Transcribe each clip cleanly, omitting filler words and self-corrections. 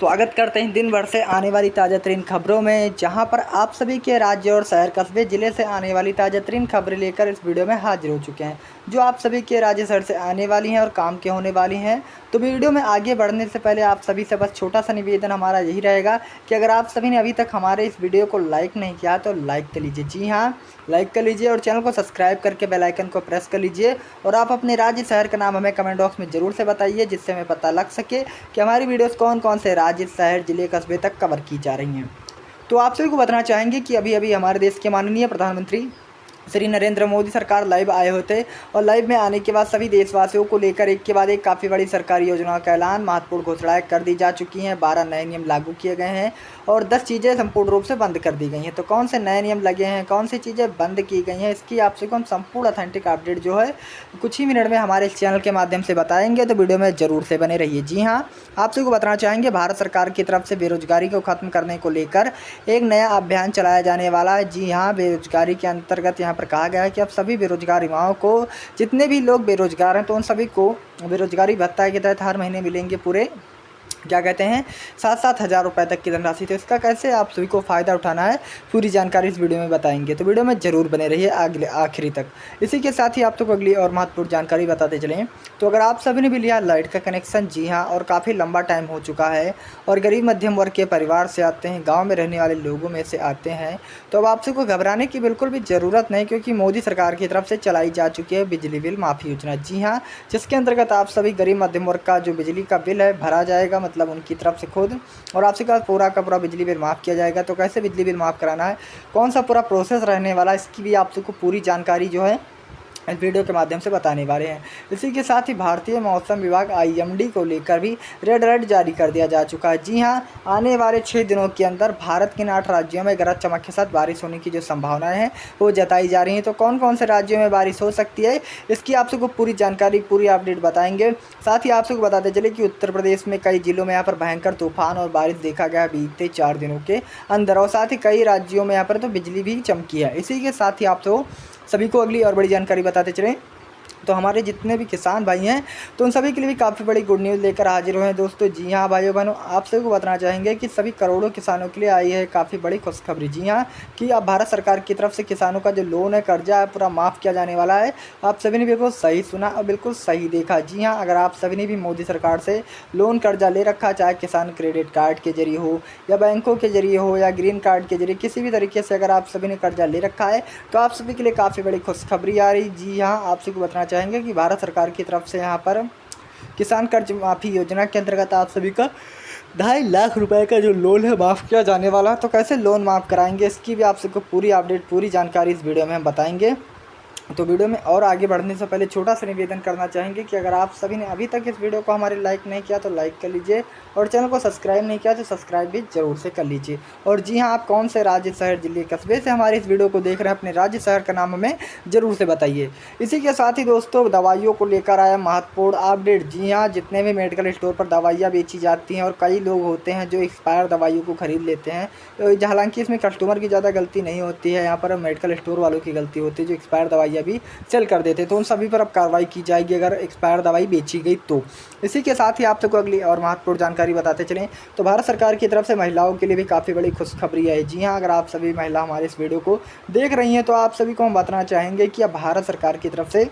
स्वागत करते हैं दिन भर से आने वाली ताज़ा तरीन खबरों में, जहां पर आप सभी के राज्य और शहर कस्बे ज़िले से आने वाली ताज़ा तरीन खबरें लेकर इस वीडियो में हाजिर हो चुके हैं, जो आप सभी के राज्य शहर से आने वाली हैं और काम के होने वाली हैं। तो वीडियो में आगे बढ़ने से पहले आप सभी से बस छोटा सा निवेदन हमारा यही रहेगा कि अगर आप सभी ने अभी तक हमारे इस वीडियो को लाइक नहीं किया तो लाइक कर लीजिए। जी हाँ, लाइक कर लीजिए और चैनल को सब्सक्राइब करके बेल आइकन को प्रेस कर लीजिए। और आप अपने राज्य शहर का नाम हमें कमेंट बॉक्स में ज़रूर से बताइए, जिससे हमें पता लग सके कि हमारी वीडियोस कौन कौन से राज्य, शहर, जिले, कस्बे तक कवर की जा रही हैं। तो आप सभी को बताना चाहेंगे कि अभी अभी हमारे देश के माननीय प्रधानमंत्री श्री नरेंद्र मोदी सरकार लाइव आए हुए थे, और लाइव में आने के बाद सभी देशवासियों को लेकर एक के बाद एक काफ़ी बड़ी सरकारी योजनाओं का ऐलान, महत्वपूर्ण घोषणाएं कर दी जा चुकी हैं। 12 नए नियम लागू किए गए हैं और 10 चीज़ें संपूर्ण रूप से बंद कर दी गई हैं। तो कौन से नए नियम लगे हैं, कौन सी चीज़ें बंद की गई हैं, इसकी आपसे को हम संपूर्ण ऑथेंटिक अपडेट जो है कुछ ही मिनट में हमारे इस चैनल के माध्यम से बताएंगे, तो वीडियो में ज़रूर से बने रहिए। जी हाँ, आप सभी को बताना चाहेंगे भारत सरकार की तरफ से बेरोजगारी को ख़त्म करने को लेकर एक नया अभियान चलाया जाने वाला है। जी हाँ, बेरोजगारी के अंतर्गत यहाँ पर कहा गया है कि अब सभी बेरोजगार युवाओं को, जितने भी लोग बेरोजगार हैं, तो उन सभी को बेरोजगारी भत्ता के तहत हर महीने मिलेंगे पूरे क्या कहते हैं 7-7 हज़ार रुपये तक की धनराशि। तो इसका कैसे आप सभी को फ़ायदा उठाना है, पूरी जानकारी इस वीडियो में बताएंगे, तो वीडियो में ज़रूर बने रहिए अगले आखिरी तक। इसी के साथ ही आप तो अगली और महत्वपूर्ण जानकारी बताते चलें। तो अगर आप सभी ने भी लिया लाइट का कनेक्शन, जी हाँ, और काफ़ी लंबा टाइम हो चुका है और गरीब मध्यम वर्ग के परिवार से आते हैं, गाँव में रहने वाले लोगों में से आते हैं, तो अब आप सबको घबराने की बिल्कुल भी ज़रूरत नहीं, क्योंकि मोदी सरकार की तरफ से चलाई जा चुकी है बिजली बिल माफ़ी योजना। जी हाँ, जिसके अंतर्गत आप सभी गरीब मध्यम वर्ग का जो बिजली का बिल है भरा जाएगा, मतलब उनकी तरफ से खुद, और आपसे का पूरा का पूरा बिजली बिल माफ़ किया जाएगा। तो कैसे बिजली बिल माफ़ कराना है, कौन सा पूरा प्रोसेस रहने वाला है, इसकी भी आप सबको पूरी जानकारी जो है इस वीडियो के माध्यम से बताने वाले हैं। इसी के साथ ही भारतीय मौसम विभाग IMD को लेकर भी रेड अलर्ट जारी कर दिया जा चुका है। जी हाँ, आने वाले 6 दिनों के अंदर भारत के 8 राज्यों में गरज चमक के साथ बारिश होने की जो संभावनाएं हैं वो जताई जा रही हैं। तो कौन कौन से राज्यों में बारिश हो सकती है, इसकी आप सबको पूरी जानकारी, पूरी अपडेट बताएंगे। साथ ही आप सबको बताते चले कि उत्तर प्रदेश में कई जिलों में यहाँ पर भयंकर तूफान और बारिश देखा गया बीते 4 दिनों के अंदर, और साथ ही कई राज्यों में यहाँ पर तो बिजली भी चमकी है। इसी के साथ ही आप तो सभी को अगली और बड़ी जानकारी बताते चलें। तो हमारे जितने भी किसान भाई हैं, तो उन सभी के लिए भी काफ़ी बड़ी गुड न्यूज़ लेकर हाजिर हुए हैं दोस्तों। जी हाँ भाइयों बहनों, आप सभी को बताना चाहेंगे कि सभी करोड़ों किसानों के लिए आई है काफ़ी बड़ी खुशखबरी। जी हाँ, कि अब भारत सरकार की तरफ से किसानों का जो लोन है, कर्जा है, पूरा माफ़ किया जाने वाला है। आप सभी ने बिल्कुल सही सुना और बिल्कुल सही देखा। जी हाँ, अगर आप सभी ने भी मोदी सरकार से लोन कर्जा ले रखा, चाहे किसान क्रेडिट कार्ड के जरिए हो या बैंकों के जरिए हो या ग्रीन कार्ड के जरिए, किसी भी तरीके से अगर आप सभी ने कर्जा ले रखा है, तो आप सभी के लिए काफ़ी बड़ी खुशखबरी आ रही। जी हाँ, आप सभी को बताना चाहेंगे कि भारत सरकार की तरफ से यहाँ पर किसान कर्ज माफ़ी योजना के अंतर्गत आप सभी का 2.5 लाख रुपए का जो लोन है माफ़ किया जाने वाला है। तो कैसे लोन माफ़ कराएंगे, इसकी भी आप सबको पूरी अपडेट, पूरी जानकारी इस वीडियो में हम बताएंगे। तो वीडियो में और आगे बढ़ने से पहले छोटा सा निवेदन करना चाहेंगे कि अगर आप सभी ने अभी तक इस वीडियो को हमारे लाइक नहीं किया तो लाइक कर लीजिए, और चैनल को सब्सक्राइब नहीं किया तो सब्सक्राइब भी ज़रूर से कर लीजिए। और जी हाँ, आप कौन से राज्य, शहर, जिले, कस्बे से हमारे इस वीडियो को देख रहे हैं, अपने राज्य शहर का नाम हमें ज़रूर से बताइए। इसी के साथ ही दोस्तों, दवाइयों को लेकर आया महत्वपूर्ण अपडेट। जी हाँ, जितने भी मेडिकल स्टोर पर दवाइयाँ बेची जाती हैं, और कई लोग होते हैं जो एक्सपायर दवाइयों को ख़रीद लेते हैं, तो हालांकि इसमें कस्टमर की ज़्यादा गलती नहीं होती है, यहाँ पर मेडिकल स्टोर वालों की गलती होती है जो एक्सपायर दवाइयाँ भी सेल कर देते, तो उन सभी पर अब कार्रवाई की जाएगी अगर एक्सपायर दवाई बेची गई तो। इसी के साथ ही आप सबको अगली और महत्वपूर्ण जानकारी बताते चलें। तो भारत सरकार की तरफ से महिलाओं के लिए भी काफ़ी बड़ी खुशखबरी है। जी हाँ, अगर आप सभी महिला हमारे इस वीडियो को देख रही हैं, तो आप सभी को हम बताना चाहेंगे कि अब भारत सरकार की तरफ से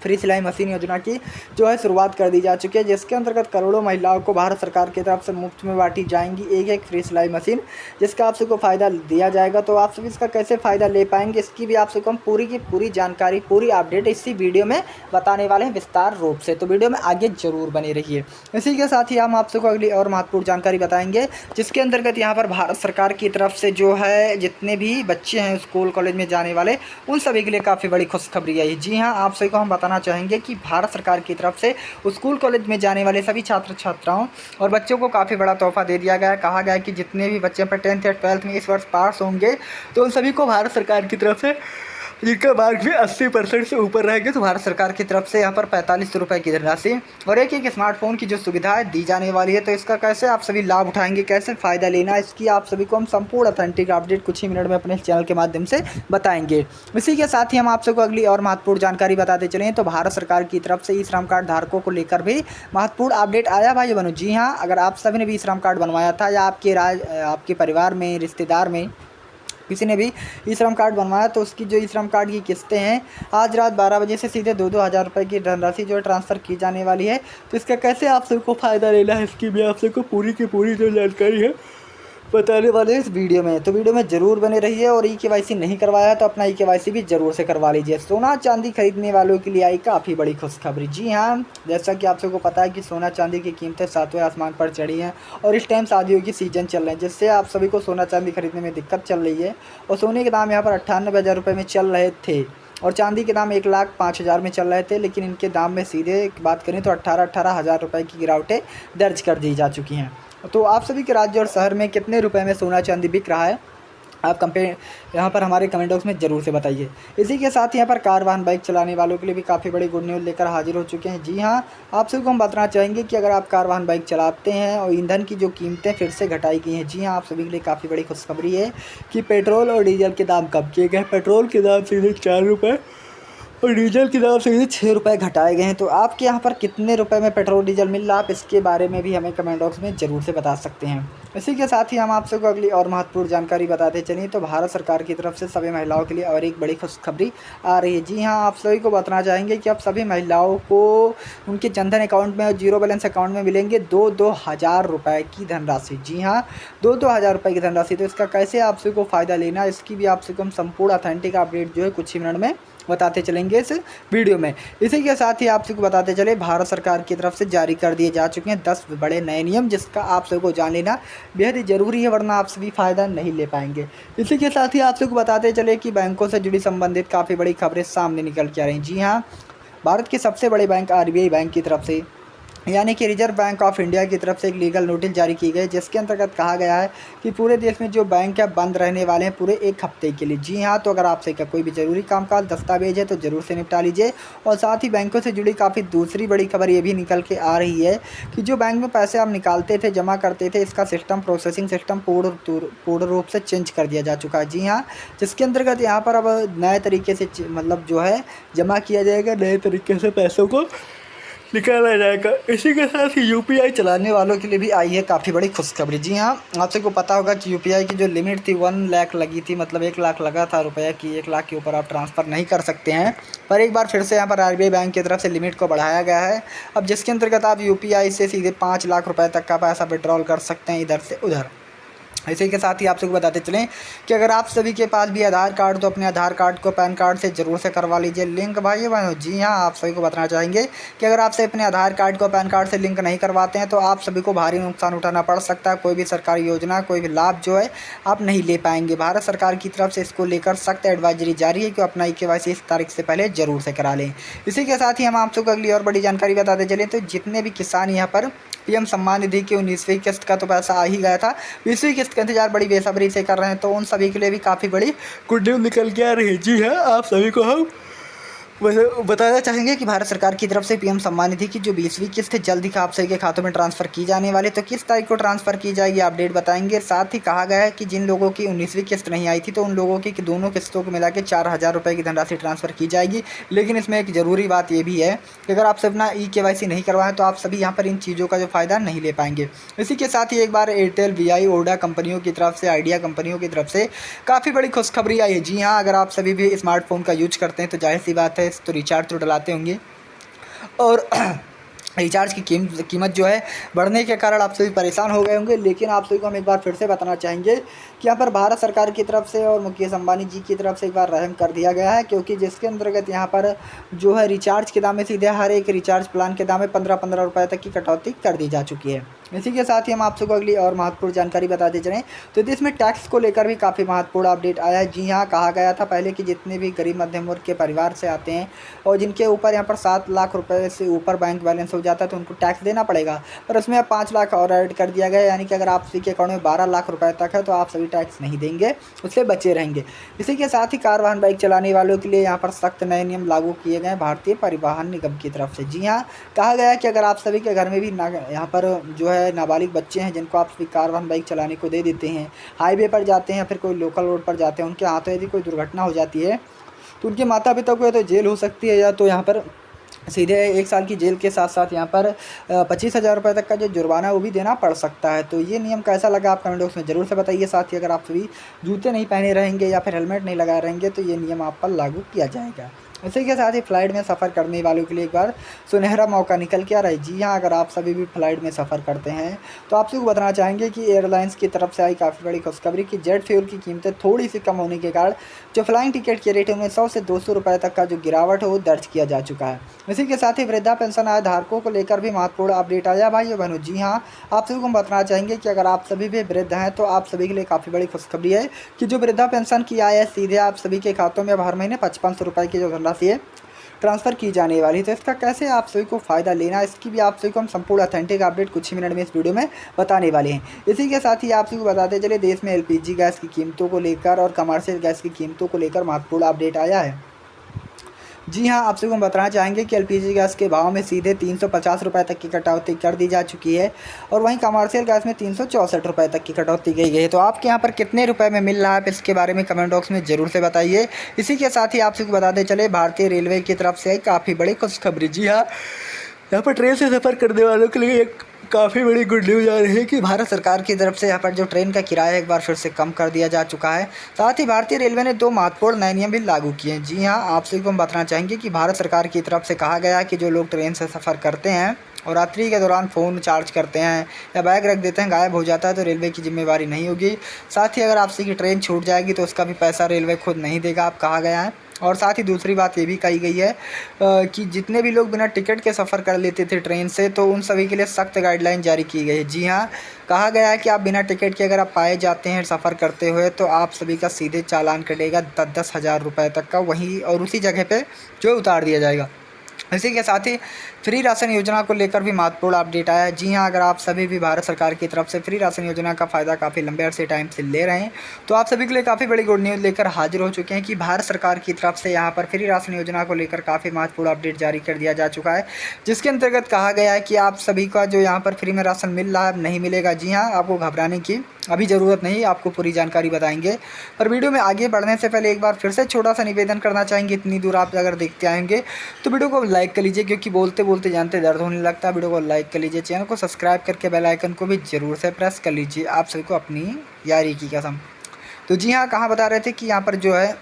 फ्री सिलाई मशीन योजना की जो है शुरुआत कर दी जा चुकी है, जिसके अंतर्गत करोड़ों महिलाओं को भारत सरकार की तरफ से मुफ्त में बांटी जाएंगी एक फ्री सिलाई मशीन, जिसका आप सबको फ़ायदा दिया जाएगा। तो आप सभी इसका कैसे फ़ायदा ले पाएंगे, इसकी भी आप सबको हम पूरी की पूरी जानकारी, पूरी अपडेट इसी वीडियो में बताने वाले हैं विस्तार रूप से। तो वीडियो में आगे जरूर बने रहिए। इसी के साथ ही हम आप सबको अगली और महत्वपूर्ण जानकारी बताएंगे, जिसके अंतर्गत यहाँ पर भारत सरकार की तरफ से जो है जितने भी बच्चे हैं स्कूल कॉलेज में जाने वाले, उन सभी के लिए काफ़ी बड़ी खुशखबरी आई। जी हाँ, आप सभी को हम बताना चाहेंगे कि भारत सरकार की तरफ से स्कूल कॉलेज में जाने वाले सभी छात्र छात्राओं और बच्चों को काफ़ी बड़ा तोहफा दे दिया गया है। कहा गया है कि जितने भी बच्चे पर 10th या 12th में इस वर्ष पास होंगे, तो उन सभी को भारत सरकार की तरफ से जिनका मार्क भी 80% से ऊपर रहेंगे तो भारत सरकार की तरफ से यहाँ पर 45 रुपये की धनराशि और एक स्मार्टफोन की जो सुविधा है दी जाने वाली है। तो इसका कैसे आप सभी लाभ उठाएंगे, कैसे फ़ायदा लेना, इसकी आप सभी को हम संपूर्ण ऑथेंटिक अपडेट कुछ ही मिनट में अपने चैनल के माध्यम से बताएंगे। इसी के साथ ही हम आप सबको अगली और महत्वपूर्ण जानकारी बताते चलें तो भारत सरकार की तरफ से ई श्रम कार्ड धारकों को लेकर भी महत्वपूर्ण अपडेट आया भाई बनो। जी हाँ, अगर आप सभी ने भी ई श्रम कार्ड बनवाया था या आपके परिवार में, रिश्तेदार में किसी ने भी ई श्रम कार्ड बनवाया तो उसकी जो ई श्रम कार्ड की किस्तें हैं आज रात 12 बजे से सीधे 2-2 हज़ार रुपये की धनराशि जो है ट्रांसफ़र की जाने वाली है। तो इसका कैसे आप सबको फ़ायदा लेना है, इसकी भी आप सबको पूरी की पूरी जो जानकारी है बताने वाले इस वीडियो में। तो वीडियो में ज़रूर बने रहिए और ई-केवाईसी नहीं करवाया है तो अपना ई-केवाईसी भी ज़रूर से करवा लीजिए। सोना चांदी खरीदने वालों के लिए आई काफ़ी बड़ी खुशखबरी। जी हाँ, जैसा कि आप सबको पता है कि सोना चांदी की कीमतें सातवें आसमान पर चढ़ी हैं और इस टाइम शादियों की सीज़न चल रहे हैं, जिससे आप सभी को सोना चांदी खरीदने में दिक्कत चल रही है। और सोने के दाम यहाँ पर 98,000 रुपये में चल रहे थे और चांदी के दाम 1,05,000 में चल रहे थे, लेकिन इनके दाम में सीधे बात करें तो 18,000 रुपये की गिरावटें दर्ज कर दी जा चुकी हैं। तो आप सभी के राज्य और शहर में कितने रुपए में सोना चांदी बिक रहा है आप कंपेयर यहाँ पर हमारे कमेंट बॉक्स में ज़रूर से बताइए। इसी के साथ यहाँ पर कार वाहन बाइक चलाने वालों के लिए भी काफ़ी बड़ी गुड न्यूज़ लेकर हाजिर हो चुके हैं। जी हाँ, आप सभी को हम बताना चाहेंगे कि अगर आप कार वाहन बाइक चलाते हैं और ईंधन की जो कीमतें फिर से घटाई गई हैं। जी हाँ, आप सभी के लिए काफ़ी बड़ी खुशखबरी है कि पेट्रोल और डीजल के दाम कम किए गए। पेट्रोल के दाम सीधे 4 रुपये और डीजल के दाम से 6 रुपये घटाए गए हैं। तो आपके यहाँ पर कितने रुपए में पेट्रोल डीजल मिल रहा है, आप इसके बारे में भी हमें कमेंट बॉक्स में ज़रूर से बता सकते हैं। इसी के साथ ही हम आप सबको अगली और महत्वपूर्ण जानकारी बताते चलिए तो भारत सरकार की तरफ से सभी महिलाओं के लिए और एक बड़ी खुशखबरी आ रही है। जी हाँ, आप सभी को बताना चाहेंगे कि अब सभी महिलाओं को उनके जनधन अकाउंट में और जीरो बैलेंस अकाउंट में मिलेंगे 2-2 हज़ार रुपये की धनराशि। जी हाँ, 2-2 हज़ार रुपये की धनराशि। तो इसका कैसे आप सभी को फ़ायदा लेना, इसकी भी आप सभी को हम संपूर्ण ऑथेंटिक अपडेट जो है कुछ ही मिनट में बताते चलेंगे इस वीडियो में। इसी के साथ ही आप सबको बताते चले भारत सरकार की तरफ से जारी कर दिए जा चुके हैं 10 बड़े नए नियम, जिसका आप सबको जान लेना बेहद ही ज़रूरी है, वरना आप सभी फ़ायदा नहीं ले पाएंगे। इसी के साथ ही आप सबको बताते चले कि बैंकों से जुड़ी संबंधित काफ़ी बड़ी खबरें सामने निकल के आ रही हैं। जी हाँ, भारत के सबसे बड़े बैंक RBI बैंक की तरफ से यानी कि रिजर्व बैंक ऑफ इंडिया की तरफ से एक लीगल नोटिस जारी की गई, जिसके अंतर्गत कहा गया है कि पूरे देश में जो बैंक है बंद रहने वाले हैं पूरे 1 हफ्ते के लिए। जी हाँ, तो अगर आपसे का कोई भी ज़रूरी कामकाज दस्तावेज है तो ज़रूर से निपटा लीजिए। और साथ ही बैंकों से जुड़ी काफ़ी दूसरी बड़ी खबर ये भी निकल के आ रही है कि जो बैंक में पैसे आप निकालते थे, जमा करते थे, इसका सिस्टम, प्रोसेसिंग सिस्टम पूर्ण रूप से चेंज कर दिया जा चुका है। जी हाँ, जिसके अंतर्गत यहाँ पर अब नए तरीके से मतलब जो है जमा किया जाएगा, नए तरीके से पैसों को निकाला जाएगा। इसी के साथ ही UPI चलाने वालों के लिए भी आई है काफ़ी बड़ी खुशखबरी। जी हाँ, आप सबको पता होगा कि UPI की जो लिमिट थी 1 लाख लगी थी, मतलब 1 लाख लगा था रुपये की, 1 लाख के ऊपर आप ट्रांसफ़र नहीं कर सकते हैं। पर एक बार फिर से यहाँ पर RBI बैंक की तरफ से लिमिट को बढ़ाया गया है, अब जिसके अंतर्गत आप UPI से सीधे 5 लाख रुपये तक का पैसा विड्रॉल कर सकते हैं इधर से उधर। इसी के साथ ही आप सबको बताते चलें कि अगर आप सभी के पास भी आधार कार्ड तो अपने आधार कार्ड को पैन कार्ड से ज़रूर से करवा लीजिए लिंक भाई बहनों। जी हाँ, आप सभी को बताना चाहेंगे कि अगर आपसे अपने आधार कार्ड को पैन कार्ड से लिंक नहीं करवाते हैं तो आप सभी को भारी नुकसान उठाना पड़ सकता है। कोई भी सरकारी योजना, कोई भी लाभ जो है आप नहीं ले पाएंगे। भारत सरकार की तरफ से इसको लेकर सख्त एडवाइजरी जारी है कि अपना ई-केवाईसी इस तारीख से पहले ज़रूर से करा लें। इसी के साथ ही हम आप सबको अगली और बड़ी जानकारी बताते चलें तो जितने भी किसान यहाँ पर PM सम्मान निधि की 19वीं किस्त का तो पैसा आ ही गया था, 20वीं किस्त का इंतजार बड़ी बेसब्री से कर रहे हैं, तो उन सभी के लिए भी काफ़ी बड़ी गुड न्यूज़ निकल के आ रही है। जी हाँ, आप सभी को हम बताना चाहेंगे कि भारत सरकार की तरफ से PM सम्मान निधि की जो 20वीं किस्त है जल्द ही आप सभी के खातों में ट्रांसफ़र की जाने वाली, तो किस तारीख को ट्रांसफ़र की जाएगी अपडेट बताएंगे। साथ ही कहा गया है कि जिन लोगों की 19वीं किस्त नहीं आई थी तो उन लोगों की दोनों किस्तों को मिला के 4,000 रुपये की धनराशि ट्रांसफ़र की जाएगी। लेकिन इसमें एक ज़रूरी बात ये भी है कि अगर आपसे अपना ई-केवाईसी नहीं करवाएं तो आप सभी यहाँ पर इन चीज़ों का जो फ़ायदा नहीं ले पाएंगे। इसी के साथ ही एक बार एयरटेल, VI, ओडा कंपनियों की तरफ से, आइडिया कंपनियों की तरफ से काफ़ी बड़ी खुशखबरी आई है। जी हाँ, अगर आप सभी भी स्मार्टफोन का यूज करते हैं तो जाहिर सी बात है तो रिचार्ज तो डलाते होंगे और रिचार्ज की कीमत जो है बढ़ने के कारण आप सभी परेशान हो गए होंगे। लेकिन आप सभी को हम एक बार फिर से बताना चाहेंगे कि यहाँ पर भारत सरकार की तरफ से और मुकेश अंबानी जी की तरफ से एक बार रहम कर दिया गया है, क्योंकि जिसके अंतर्गत यहाँ पर जो है रिचार्ज के दाम में सीधे हर एक रिचार्ज प्लान के दाम में 15-15 रुपये तक की कटौती कर दी जा चुकी है। इसी के साथ ही हम आप सबको अगली और महत्वपूर्ण जानकारी बताते चलें तो देश में टैक्स को लेकर भी काफ़ी महत्वपूर्ण अपडेट आया है। जी हाँ, कहा गया था पहले कि जितने भी गरीब मध्यम वर्ग के परिवार से आते हैं और जिनके ऊपर यहाँ पर 7 लाख रुपए से ऊपर बैंक बैलेंस हो जाता है तो उनको टैक्स देना पड़ेगा, पर उसमें अब 5 लाख और ऐड कर दिया गया है। यानी कि अगर आप सभी के अकाउंट में 12 लाख रुपये तक है तो आप सभी टैक्स नहीं देंगे, उससे बचे रहेंगे। इसी के साथ ही कार वाहन बाइक चलाने वालों के लिए यहाँ पर सख्त नए नियम लागू किए गए हैं भारतीय परिवहन निगम की तरफ से। जी हाँ, कहा गया है कि अगर आप सभी के घर में भी यहाँ पर जो है नाबालिग बच्चे हैं जिनको आप सभी कार वाहन बाइक चलाने को दे देते हैं, हाईवे पर जाते हैं या फिर कोई लोकल रोड पर जाते हैं, उनके हाथों यदि कोई दुर्घटना हो जाती है तो उनके माता पिता को या तो जेल हो सकती है या तो यहाँ पर सीधे 1 साल की जेल के साथ साथ यहाँ पर 25,000 रुपये तक का जो जुर्माना है वो भी देना पड़ सकता है। तो ये नियम कैसा लगा आप कमेंट बॉक्स में ज़रूर से बताइए। साथ ही अगर आप सभी जूते नहीं पहने रहेंगे या फिर हेलमेट नहीं लगाए रहेंगे तो ये नियम आप पर लागू किया जाएगा। इसी के साथ ही फ़्लाइट में सफ़र करने वालों के लिए एक बार सुनहरा मौका निकल के आ रहा है। जी हाँ, अगर आप सभी भी फ़्लाइट में सफ़र करते हैं तो आप सबको बताना चाहेंगे कि एयरलाइंस की तरफ से आई काफ़ी बड़ी खुशखबरी कि जेट फ्यूल की कीमतें थोड़ी सी कम होने के कारण जो फ्लाइंग टिकट के रेट में 100 से 200 रुपये तक का जो गिरावट है वो दर्ज किया जा चुका है। इसी के साथ ही वृद्धा पेंशन आय धारकों को लेकर भी महत्वपूर्ण अपडेट आया भाई और बहनों। जी हाँ, आप सभी को हम बताना चाहेंगे कि अगर आप सभी भी वृद्ध हैं तो आप सभी के लिए काफ़ी बड़ी खुशखबरी है कि जो वृद्धा पेंशन की आय है सीधे आप सभी के खातों में अब हर महीने 5500 रुपये की जो धनराशि है ट्रांसफ़र की जाने वाली है। तो इसका कैसे आप सभी को फ़ायदा लेना है इसकी भी आप सभी को हम संपूर्ण ऑथेंटिक अपडेट कुछ ही मिनट में इस वीडियो में बताने वाले हैं। इसी के साथ ही आप सभी को बताते चले देश में एलपीजी गैस की कीमतों को लेकर और कमर्शियल गैस की कीमतों को लेकर महत्वपूर्ण अपडेट आया है। जी हाँ, आप सभी को हम बताना चाहेंगे कि एलपीजी गैस के भाव में सीधे 350 रुपये तक की कटौती कर दी जा चुकी है और वहीं कमर्शियल गैस में 364 रुपये तक की कटौती की गई है। तो आपके यहाँ पर कितने रुपए में मिल रहा है इसके बारे में कमेंट बॉक्स में ज़रूर से बताइए। इसी के साथ ही आप सभी को बताते चले भारतीय रेलवे की तरफ से काफ़ी बड़ी खुशखबरी। जी हाँ, यहाँ पर ट्रेन से सफ़र करने वालों के लिए एक काफ़ी बड़ी गुड न्यूज़ आ रही है कि भारत सरकार की तरफ से यहाँ पर जो ट्रेन का किराया एक बार फिर से कम कर दिया जा चुका है। साथ ही भारतीय रेलवे ने 2 महत्वपूर्ण नए नियम भी लागू किए हैं। जी हाँ, आप सभी को हम बताना चाहेंगे कि भारत सरकार की तरफ से कहा गया है कि जो लोग ट्रेन से सफ़र करते हैं और यात्री के दौरान फ़ोन चार्ज करते हैं या बैग रख देते हैं, गायब हो जाता है तो रेलवे की जिम्मेवारी नहीं होगी। साथ ही अगर आपसे की ट्रेन छूट जाएगी तो उसका भी पैसा रेलवे खुद नहीं देगा, आप कहा गया है। और साथ ही दूसरी बात ये भी कही गई है कि जितने भी लोग बिना टिकट के सफ़र कर लेते थे ट्रेन से तो उन सभी के लिए सख्त गाइडलाइन जारी की गई है। जी हाँ, कहा गया है कि आप बिना टिकट के अगर आप पाए जाते हैं सफ़र करते हुए तो आप सभी का सीधे चालान कटेगा 10,000 रुपये तक का, वहीं और उसी जगह पे जो उतार दिया जाएगा। इसी के साथ ही फ्री राशन योजना को लेकर भी महत्वपूर्ण अपडेट आया है। जी हाँ, अगर आप सभी भी भारत सरकार की तरफ से फ्री राशन योजना का फ़ायदा काफ़ी लंबे अरसे टाइम से ले रहे हैं तो आप सभी के लिए काफ़ी बड़ी गुड न्यूज़ लेकर हाजिर हो चुके हैं कि भारत सरकार की तरफ से यहाँ पर फ्री राशन योजना को लेकर काफ़ी महत्वपूर्ण अपडेट जारी कर दिया जा चुका है, जिसके अंतर्गत कहा गया है कि आप सभी का जो यहाँ पर फ्री में राशन मिल रहा है अब नहीं मिलेगा। जी हाँ, आपको घबराने की अभी ज़रूरत नहीं, आपको पूरी जानकारी बताएंगे। पर वीडियो में आगे बढ़ने से पहले एक बार फिर से छोटा सा निवेदन करना चाहेंगे, इतनी दूर आप अगर देखते आएंगे तो वीडियो को लाइक कर लीजिए क्योंकि बोलते बोलते जानते दर्द होने लगता है। वीडियो को लाइक कर लीजिए, चैनल को सब्सक्राइब करके बेल आइकन को भी ज़रूर से प्रेस कर लीजिए, आप सभी को अपनी यारी की कसम। तो जी हाँ, कहाँ बता रहे थे कि यहाँ पर जो है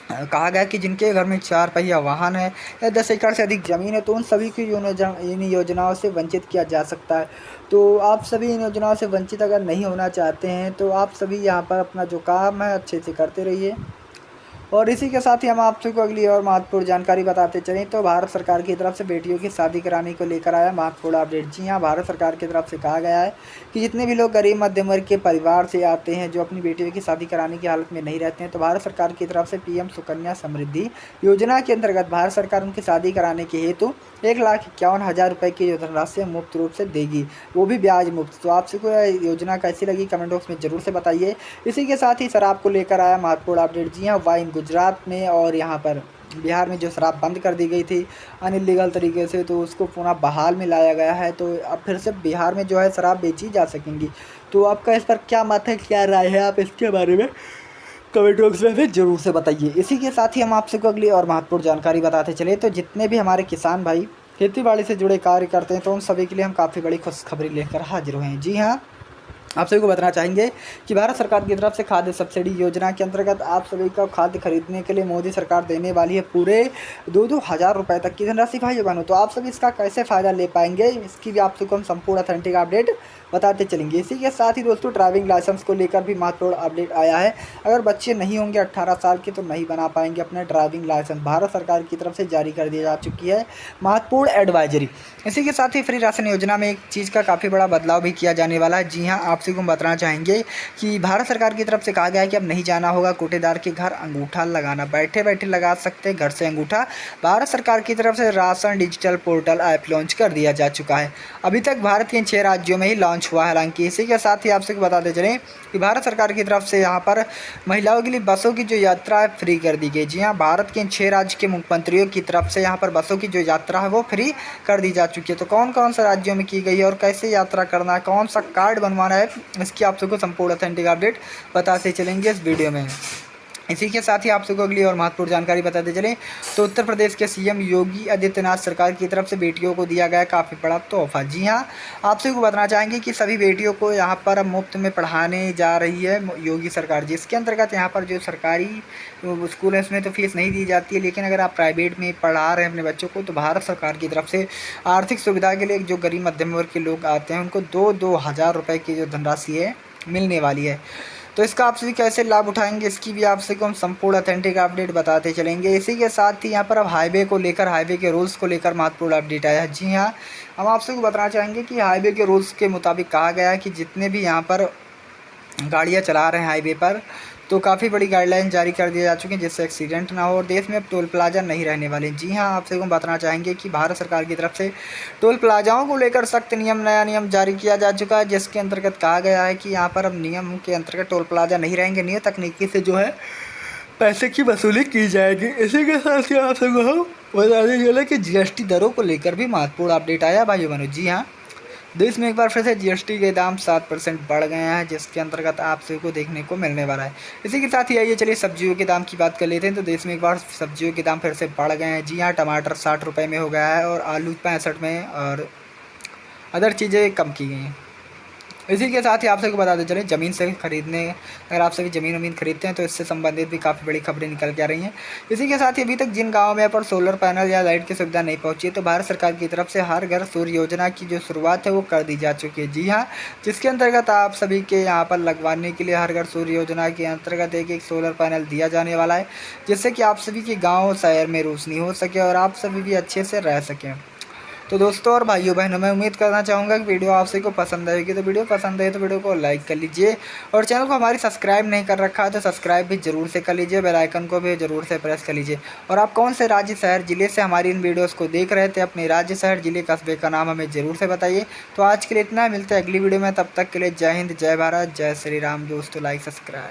कहा गया कि जिनके घर में 4 पहिया वाहन है या 10 एकड़ से अधिक ज़मीन है तो उन सभी की इन योजनाओं से वंचित किया जा सकता है। तो आप सभी इन योजनाओं से वंचित अगर नहीं होना चाहते हैं तो आप सभी यहाँ पर अपना जो काम है अच्छे से करते रहिए। और इसी के साथ ही हम आप सबको अगली और महत्वपूर्ण जानकारी बताते चलें तो भारत सरकार की तरफ से बेटियों की शादी कराने को लेकर आया महत्वपूर्ण अपडेट। जी हाँ, भारत सरकार की तरफ से कहा गया है कि जितने भी लोग गरीब मध्यम वर्ग के परिवार से आते हैं जो अपनी बेटियों की शादी कराने की हालत में नहीं रहते हैं तो भारत सरकार की तरफ से पीएम सुकन्या समृद्धि योजना के अंतर्गत भारत सरकार उनकी शादी कराने के हेतु 1,51,000 रुपये की धनराशि मुफ्त रूप से देगी, वो भी ब्याज मुफ्त। तो आप सबको यह योजना कैसी लगी कमेंट बॉक्स में ज़रूर से बताइए। इसी के साथ ही शराब को लेकर आया महत्वपूर्ण अपडेट। जी हाँ, वाइन गुजरात में और यहाँ पर बिहार में जो शराब बंद कर दी गई थी अनलीगल तरीके से तो उसको पुनः बहाल में लाया गया है। तो अब फिर से बिहार में जो है शराब बेची जा सकेंगी। तो आपका इस पर क्या मत है, क्या राय है, आप इसके बारे में कमेंट बॉक्स में भी जरूर से बताइए। इसी के साथ ही हम आप सबको अगली और महत्वपूर्ण जानकारी बताते चले तो जितने भी हमारे किसान भाई खेती बाड़ी से जुड़े कार्य करते हैं तो उन सभी के लिए हम काफ़ी बड़ी खुशखबरी लेकर हाजिर हुए हैं। जी हाँ, आप सभी को बताना चाहेंगे कि भारत सरकार की तरफ से खाद्य सब्सिडी योजना के अंतर्गत आप सभी को खाद्य खरीदने के लिए मोदी सरकार देने वाली है पूरे 2-2 हज़ार रुपये तक की धनराशि भाई बहनों। तो आप सभी इसका कैसे फ़ायदा ले पाएंगे, इसकी भी आप सबको हम संपूर्ण ऑथेंटिक अपडेट बताते चलेंगे। इसी के साथ ही दोस्तों ड्राइविंग लाइसेंस को लेकर भी महत्वपूर्ण अपडेट आया है। अगर बच्चे नहीं होंगे 18 साल के तो नहीं बना पाएंगे अपना ड्राइविंग लाइसेंस, भारत सरकार की तरफ से जारी कर दी जा चुकी है महत्वपूर्ण एडवाइजरी। इसी के साथ ही फ्री राशन योजना में एक चीज़ का काफ़ी बड़ा बदलाव भी किया जाने वाला है। जी हाँ, आप सभी को बताना चाहेंगे कि भारत सरकार की तरफ से कहा गया है कि अब नहीं जाना होगा कोटेदार के घर अंगूठा लगाना, बैठे बैठे लगा सकते हैं घर से अंगूठा। भारत सरकार की तरफ से ration digital portal app launch कर दिया जा चुका है। अभी तक भारत के 6 राज्यों में ही लॉन्च हुआ है हालांकि। इसी के साथ ही आपसे बताते चलें कि भारत सरकार की तरफ से यहाँ पर महिलाओं के लिए बसों की जो यात्रा है फ्री कर दी गई। जी हाँ, भारत के 6 राज्य के मुख्यमंत्रियों की तरफ से यहाँ पर बसों की जो यात्रा है वो फ्री कर दी जा चुकी है। तो कौन कौन से राज्यों में की गई है और कैसे यात्रा करना है, कौन सा कार्ड बनवाना है, इसकी आप सबको संपूर्ण ऑथेंटिक अपडेट बताते चलेंगे इस वीडियो में। इसी के साथ ही आप सबको अगली और महत्वपूर्ण जानकारी बताते चलें तो उत्तर प्रदेश के सीएम योगी आदित्यनाथ सरकार की तरफ से बेटियों को दिया गया काफ़ी बड़ा तोहफा। जी हाँ, आप सबको बताना चाहेंगे कि सभी बेटियों को यहाँ पर मुफ्त में पढ़ाने जा रही है योगी सरकार, जिसके अंतर्गत यहाँ पर जो सरकारी स्कूल है उसमें तो फीस नहीं दी जाती है, लेकिन अगर आप प्राइवेट में पढ़ा रहे हैं अपने बच्चों को तो भारत सरकार की तरफ से आर्थिक सुविधा के लिए जो गरीब मध्यम वर्ग के लोग आते हैं उनको 2-2 हज़ार रुपये की जो धनराशि है मिलने वाली है। तो इसका आप सभी कैसे लाभ उठाएंगे, इसकी भी आप सभी को हम संपूर्ण ऑथेंटिक अपडेट बताते चलेंगे। इसी के साथ ही यहाँ पर अब हाईवे के रूल्स को लेकर महत्वपूर्ण अपडेट आया है। जी हाँ, हम आप सबको बताना चाहेंगे कि हाईवे के रूल्स के मुताबिक कहा गया है कि जितने भी यहाँ पर गाड़ियाँ चला रहे हैं हाईवे पर तो काफ़ी बड़ी गाइडलाइन जारी कर दी जा चुकी है जिससे एक्सीडेंट ना हो और देश में अब टोल प्लाजा नहीं रहने वाले। जी हाँ, आपसे हम बताना चाहेंगे कि भारत सरकार की तरफ से टोल प्लाजाओं को लेकर सख्त नया नियम जारी किया जा चुका है, जिसके अंतर्गत कहा गया है कि यहाँ पर अब नियम के अंतर्गत टोल प्लाजा नहीं रहेंगे, नई तकनीकी से जो है पैसे की वसूली की जाएगी। इसी के साथ ही आप सबको हम बताते चले कि जीएसटी दरों को लेकर भी महत्वपूर्ण अपडेट आया भाई बहनों। जी हाँ, देश में एक बार फिर से जीएसटी के दाम 7% बढ़ गए हैं, जिसके अंतर्गत आप सभी को देखने को मिलने वाला है। इसी के साथ ही आइए चलिए सब्जियों के दाम की बात कर लेते हैं। तो देश में एक बार सब्जियों के दाम फिर से बढ़ गए हैं। जी हाँ, टमाटर 60 रुपये में हो गया है और आलू 65 में और अदर चीज़ें कम की गई हैं। इसी के साथ ही आप सबको बताते चलें ज़मीन से खरीदने, अगर आप सभी ज़मीन खरीदते हैं तो इससे संबंधित भी काफ़ी बड़ी खबरें निकल के आ रही हैं। इसी के साथ ही अभी तक जिन गाँव में पर सोलर पैनल या लाइट की सुविधा नहीं पहुंची है तो भारत सरकार की तरफ से हर घर सूर्य योजना की जो शुरुआत है वो कर दी जा चुकी है। जी हाँ, जिसके अंतर्गत आप सभी के यहाँ पर लगवाने के लिए हर घर सूर्य योजना के अंतर्गत एक सोलर पैनल दिया जाने वाला है, जिससे कि आप सभी के गाँव शहर में रोशनी हो सके और आप सभी भी अच्छे से रह सकें। तो दोस्तों और भाइयों बहनों, मैं उम्मीद करना चाहूँगा कि वीडियो आप सभी को पसंद आएगी। तो वीडियो पसंद आए तो वीडियो को लाइक कर लीजिए और चैनल को हमारी सब्सक्राइब नहीं कर रखा है तो सब्सक्राइब भी जरूर से कर लीजिए, बेल आइकन को भी जरूर से प्रेस कर लीजिए। और आप कौन से राज्य शहर ज़िले से हमारी इन वीडियोज़ को देख रहे थे, अपने राज्य शहर ज़िले कस्बे का नाम हमें ज़रूर से बताइए। तो आज के लिए इतना, मिलते हैं अगली वीडियो में, तब तक के लिए जय हिंद, जय भारत, जय श्री राम। दोस्तों लाइक सब्सक्राइब।